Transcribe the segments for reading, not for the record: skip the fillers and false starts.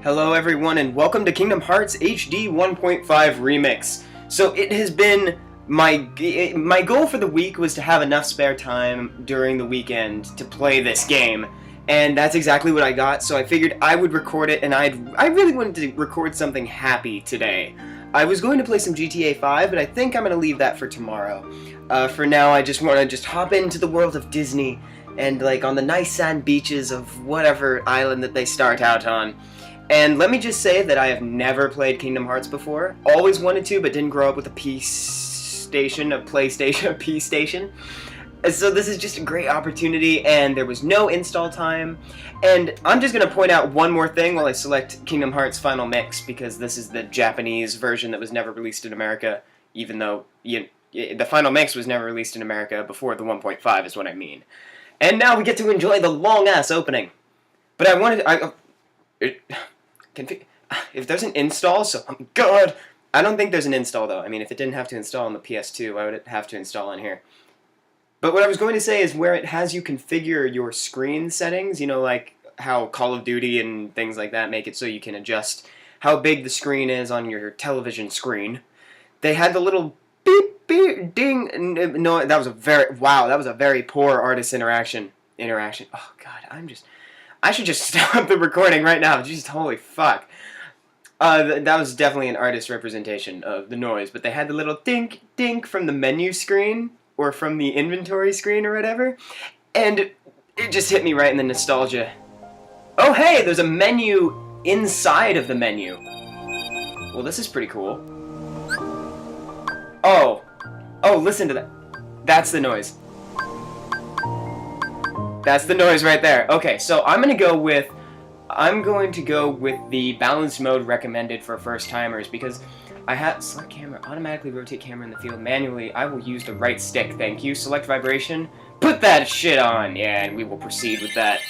Hello everyone and welcome to Kingdom Hearts HD 1.5 Remix. So it has been my goal for the week was to have enough spare time during the weekend to play this game, and that's exactly what I got. So I figured I would record it, and I really wanted to record something happy today. I was going to play some GTA 5, but I think I'm going to leave that for tomorrow. For now, I just want to hop into the world of Disney and on the nice sand beaches of whatever island that they start out on. And let me just say that I have never played Kingdom Hearts before. Always wanted to, but didn't grow up with a PlayStation. So this is just a great opportunity, and there was no install time. And I'm just going to point out one more thing while I select Kingdom Hearts Final Mix, because this is the Japanese version that was never released in America, even though the Final Mix was never released in America before the 1.5 is what I mean. And now we get to enjoy the long-ass opening. But I wanted... if there's an install, God! I don't think there's an install, though. I mean, if it didn't have to install on the PS2, why would it have to install on here? But what I was going to say is where it has you configure your screen settings, you know, like how Call of Duty and things like that make it so you can adjust how big the screen is on your television screen. They had the little beep, beep, ding. No, that was a very poor artist interaction. Oh, God, I should just stop the recording right now. Just holy fuck. That was definitely an artist representation of the noise, but they had the little dink, dink from the menu screen, or from the inventory screen, or whatever, and it just hit me right in the nostalgia. Oh hey, there's a menu inside of the menu. Well, this is pretty cool. Oh, listen to that. That's the noise. That's the noise right there. Okay, so I'm going to go with the balanced mode recommended for first timers, because I have select camera, automatically rotate camera in the field manually. I will use the right stick. Thank you. Select vibration. Put that shit on. Yeah, and we will proceed with that.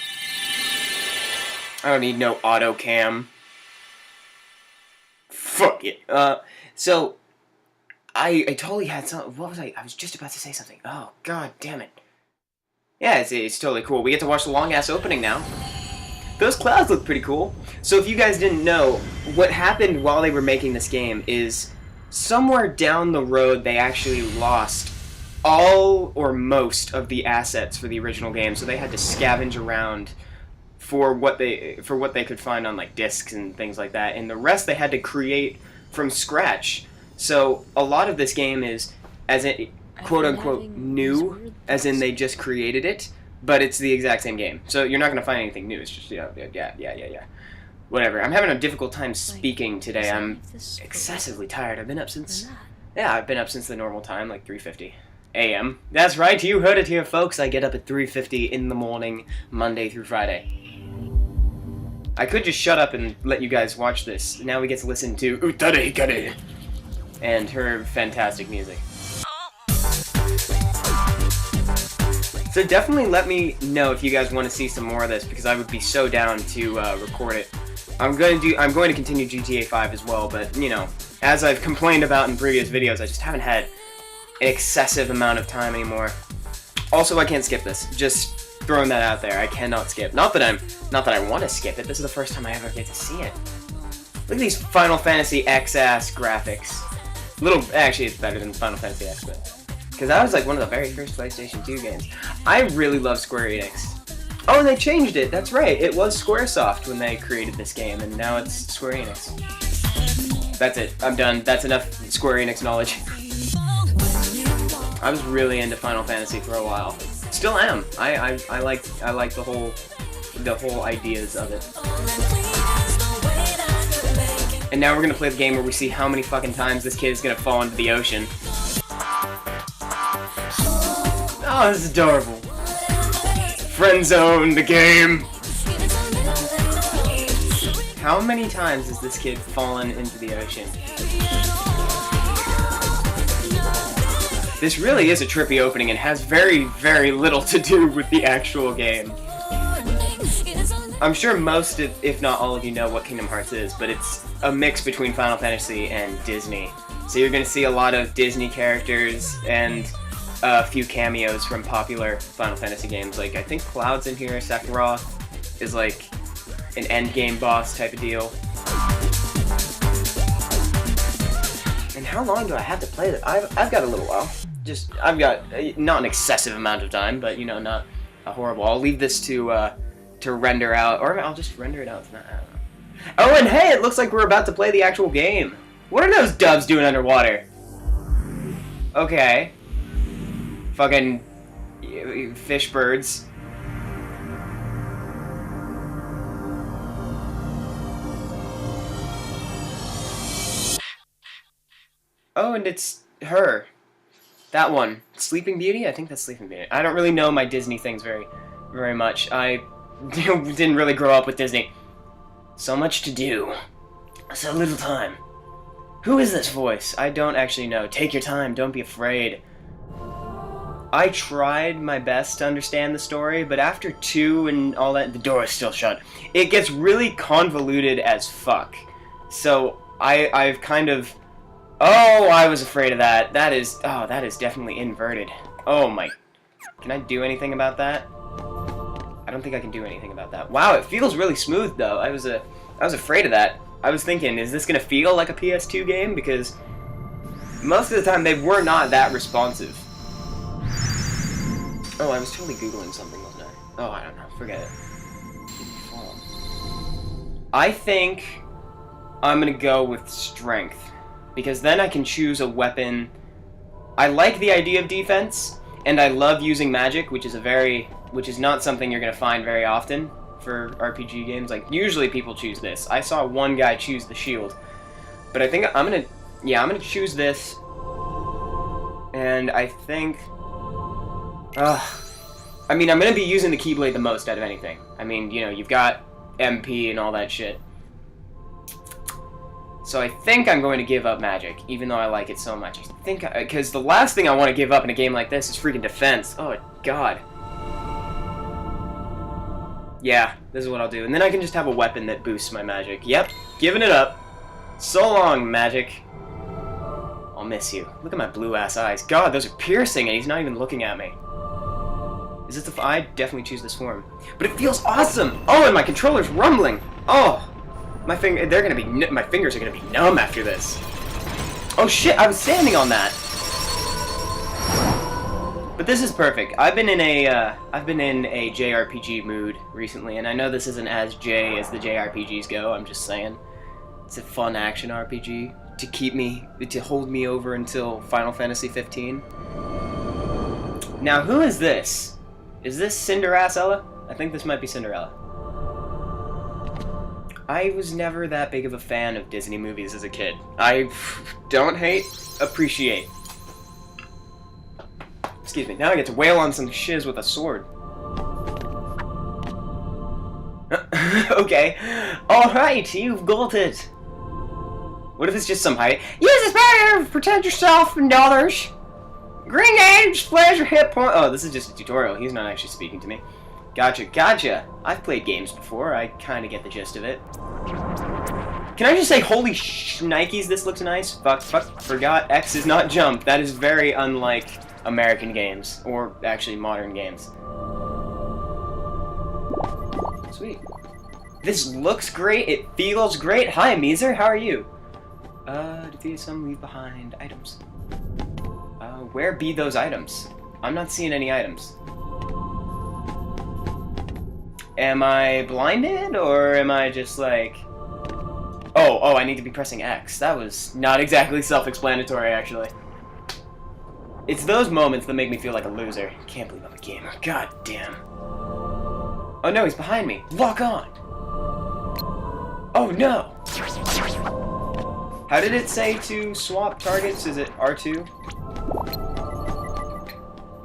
I don't need no auto cam. Fuck it. So I totally had some. What was I? I was just about to say something. Oh, God damn it. Yeah, it's totally cool. We get to watch the long-ass opening now. Those clouds look pretty cool. So if you guys didn't know, what happened while they were making this game is somewhere down the road they actually lost all or most of the assets for the original game, so they had to scavenge around for what they could find on discs and things like that, and the rest they had to create from scratch. So a lot of this game is, as in quote-unquote new, as in they just created it, but it's the exact same game. So you're not going to find anything new. It's just, yeah. Whatever. I'm having a difficult time speaking today. I'm excessively tired. I've been up since the normal time, 3:50 a.m. That's right, you heard it here, folks. I get up at 3:50 in the morning, Monday through Friday. I could just shut up and let you guys watch this. Now we get to listen to Utare Hikare and her fantastic music. So definitely let me know if you guys want to see some more of this, because I would be so down to record it. I'm going to continue GTA 5 as well, but as I've complained about in previous videos, I just haven't had an excessive amount of time anymore. Also, I can't skip this. Just throwing that out there. I cannot skip. Not that I want to skip it. This is the first time I ever get to see it. Look at these Final Fantasy X-ass graphics. Actually, it's better than Final Fantasy X, but because that was one of the very first PlayStation 2 games. I really love Square Enix. Oh, and they changed it. That's right. It was Squaresoft when they created this game, and now it's Square Enix. That's it. I'm done. That's enough Square Enix knowledge. I was really into Final Fantasy for a while. Still am. I like the whole ideas of it. And now we're gonna play the game where we see how many fucking times this kid is gonna fall into the ocean. Oh, this is adorable. Friend zone, the game. How many times has this kid fallen into the ocean? This really is a trippy opening and has very, very little to do with the actual game. I'm sure most, if not all of you know what Kingdom Hearts is, but it's a mix between Final Fantasy and Disney. So you're going to see a lot of Disney characters and a few cameos from popular Final Fantasy games. I think Cloud's in here, Sephiroth is an end game boss type of deal. And how long do I have to play that? I've got a little while. I've got not an excessive amount of time, but you know, not a horrible. I'll leave this to render out, or I'll just render it out tonight. I don't know. Oh, and hey, it looks like we're about to play the actual game. What are those doves doing underwater? Okay. Fucking fish birds. Oh, and it's her. That one. Sleeping Beauty? I think that's Sleeping Beauty. I don't really know my Disney things very much. I didn't really grow up with Disney. So much to do. So little time. Who is this voice? I don't actually know. Take your time. Don't be afraid. I tried my best to understand the story, but after 2 and all that, the door is still shut. It gets really convoluted as fuck. So I've kind of... Oh, I was afraid of that. That is definitely inverted. Oh my... Can I do anything about that? I don't think I can do anything about that. Wow, it feels really smooth though. I was afraid of that. I was thinking, is this gonna feel like a PS2 game? Because most of the time they were not that responsive. Oh, I was totally Googling something, wasn't I? Oh, I don't know. Forget it. I think I'm gonna go with strength. Because then I can choose a weapon. I like the idea of defense, and I love using magic, which is not something you're gonna find very often for RPG games. Like, usually people choose this. I saw one guy choose the shield. But I think I'm gonna choose this. And I think... I mean, I'm gonna be using the Keyblade the most out of anything. I mean, you know, you've got MP and all that shit. So I think I'm going to give up magic, even though I like it so much. I think, because the last thing I want to give up in a game like this is freaking defense. Oh, God. Yeah, this is what I'll do. And then I can just have a weapon that boosts my magic. Yep, giving it up. So long, magic. I'll miss you. Look at my blue-ass eyes. God, those are piercing, and he's not even looking at me. Is this the... I definitely choose this form. But it feels awesome! Oh, and my controller's rumbling! Oh! My fingers are gonna be numb after this. Oh shit, I was standing on that! But this is perfect. I've been in a JRPG mood recently, and I know this isn't as J as the JRPGs go, I'm just saying. It's a fun action RPG to hold me over until Final Fantasy 15. Now, who is this? Is this Cinderella? I think this might be Cinderella. I was never that big of a fan of Disney movies as a kid. I don't hate, appreciate. Excuse me, now I get to wail on some shiz with a sword. Okay. Alright, you've got it. What if it's just some height? Use this barrier to protect yourself and others. Green gauge displays your hit point. Oh, this is just a tutorial. He's not actually speaking to me. Gotcha. I've played games before. I kind of get the gist of it. Can I just say, holy shnikes, this looks nice? Fuck, forgot X is not jump. That is very unlike American games, or actually modern games. Sweet. This looks great. It feels great. Hi, Meezer. How are you? Defeat some leave behind items. Where be those items? I'm not seeing any items. Am I blinded, or am I just like... Oh, I need to be pressing X. That was not exactly self-explanatory, actually. It's those moments that make me feel like a loser. Can't believe I'm a gamer. God damn. Oh no, he's behind me. Lock on! Oh no! How did it say to swap targets? Is it R2?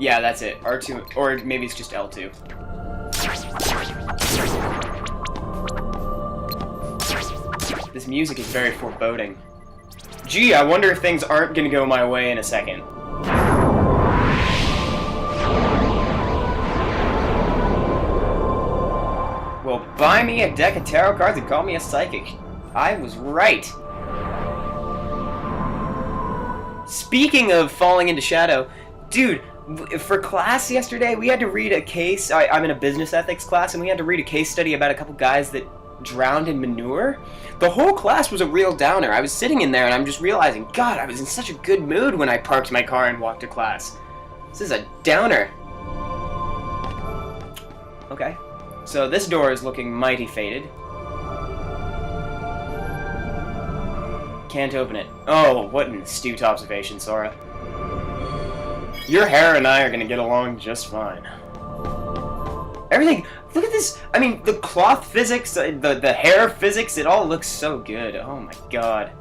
Yeah, that's it. R2, or maybe it's just L2. This music is very foreboding. Gee, I wonder if things aren't gonna go my way in a second. Well, buy me a deck of tarot cards and call me a psychic. I was right. Speaking of falling into shadow, dude, for class yesterday, we had to read a case. I'm in a business ethics class, and we had to read a case study about a couple guys that drowned in manure. The whole class was a real downer. I was sitting in there and I'm just realizing, God, I was in such a good mood when I parked my car and walked to class. This is a downer. Okay, so this door is looking mighty faded. Can't open it. Oh, what an astute observation, Sora. Your hair and I are gonna get along just fine. Everything, look at this. I mean, the cloth physics, the hair physics, it all looks so good. Oh my god.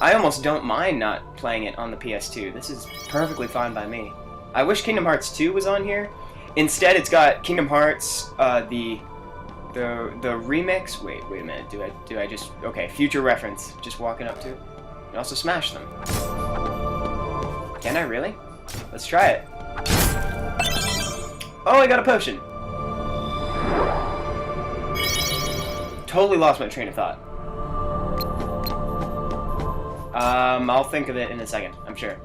I almost don't mind not playing it on the PS2. This is perfectly fine by me. I wish Kingdom Hearts 2 was on here. Instead, it's got Kingdom Hearts, the remix. Wait a minute. Do I just, okay, future reference. Just walking up to. And also smash them. Can I really? Let's try it. Oh, I got a potion. Totally lost my train of thought. I'll think of it in a second, I'm sure.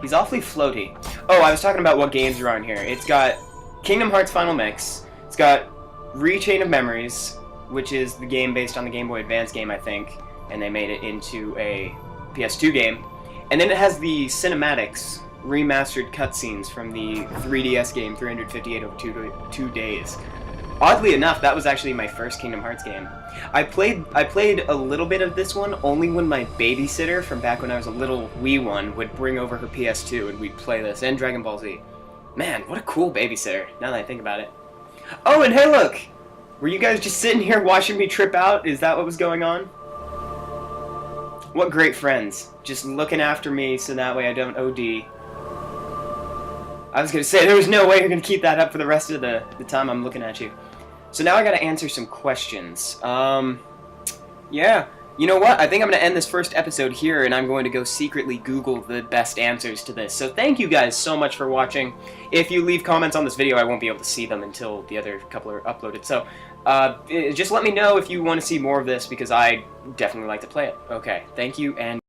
He's awfully floaty. Oh, I was talking about what games are on here. It's got Kingdom Hearts Final Mix. It's got Rechain of Memories, which is the game based on the Game Boy Advance game, I think, and they made it into a PS2 game. And then it has the cinematics, remastered cutscenes from the 3DS game 358 over 2 days. Oddly enough, that was actually my first Kingdom Hearts game. I played a little bit of this one only when my babysitter from back when I was a little wee one would bring over her PS2 and we'd play this, and Dragon Ball Z. Man, what a cool babysitter, now that I think about it. Oh, and hey look! Were you guys just sitting here watching me trip out? Is that what was going on? What great friends. Just looking after me so that way I don't OD. I was gonna say, there was no way you're gonna keep that up for the rest of the time I'm looking at you. So now I gotta answer some questions. Yeah. You know what? I think I'm gonna end this first episode here, and I'm going to go secretly Google the best answers to this. So thank you guys so much for watching. If you leave comments on this video, I won't be able to see them until the other couple are uploaded. So, just let me know if you want to see more of this, because I definitely like to play it. Okay, thank you, and